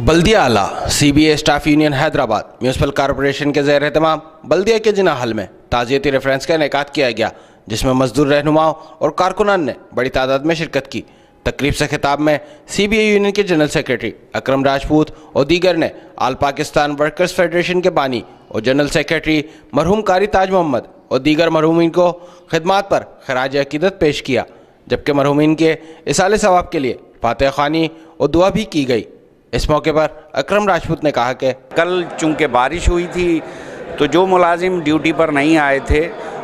बल्दिया आला CBA staff union Hyderabad municipal corporation के ज़ेर एहतमाम बल्दिया के जिना हल में ताज़ियती रेफरेंस का इनेकाद किया गया, जिसमें मजदूर रहनुमाओं और कारकुनान ने बड़ी तादाद में शिरकत की। तकरीब से खिताब में CBA यूनियन के जनरल सेक्रेटरी अकरम राजपूत और दीगर ने आल पाकिस्तान वर्कर्स फेडरेशन के बानी और जनरल सेक्रेटरी मरहूम कारी ताज मोहम्मद और दीगर मरहूमीन को खिदमात पर खराज अकीदत पेश किया, जबकि मरहूमीन के इसाले सवाब के लिए फातह ख़्वानी और दुआ भी की गई। इस मौके पर अकरम राजपूत ने कहा कि कल चूँकि बारिश हुई थी तो जो मुलाजिम ड्यूटी पर नहीं आए थे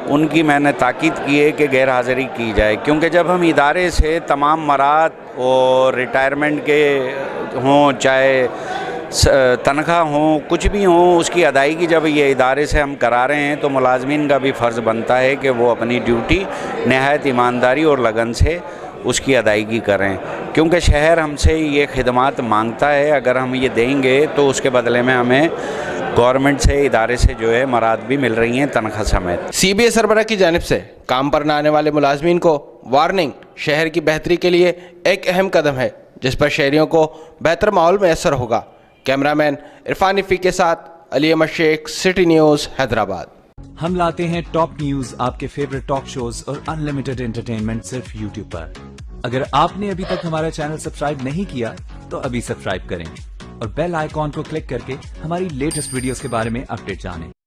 उनकी मैंने ताकीद की है कि गैर हाज़िरी की जाए, क्योंकि जब हम इदारे से तमाम मराद और रिटायरमेंट के हों, चाहे तनख्वाह हों, कुछ भी हों, उसकी अदायगी जब ये इदारे से हम करा रहे हैं तो मुलाजमीन का भी फ़र्ज़ बनता है कि वो अपनी ड्यूटी नहायत ईमानदारी और लगन से उसकी अदायगी करें, क्योंकि शहर हमसे ये खिदमात मांगता है। अगर हम ये देंगे तो उसके बदले में हमें गवर्नमेंट से, इदारे से जो है मराद भी मिल रही हैं तनख्वाह समेत। CBA सरबराह की जानिब से काम पर न आने वाले मुलाजमीन को वार्निंग शहर की बेहतरी के लिए एक अहम कदम है, जिस पर शहरियों को बेहतर माहौल मैसर होगा। कैमरामैन इरफान इफ़ी के साथ अली अहमद शेख, सिटी न्यूज़ हैदराबाद। हम लाते हैं टॉप न्यूज, आपके फेवरेट टॉक शोज और अनलिमिटेड एंटरटेनमेंट सिर्फ YouTube पर। अगर आपने अभी तक हमारा चैनल सब्सक्राइब नहीं किया तो अभी सब्सक्राइब करें और बेल आइकॉन को क्लिक करके हमारी लेटेस्ट वीडियोस के बारे में अपडेट जानें।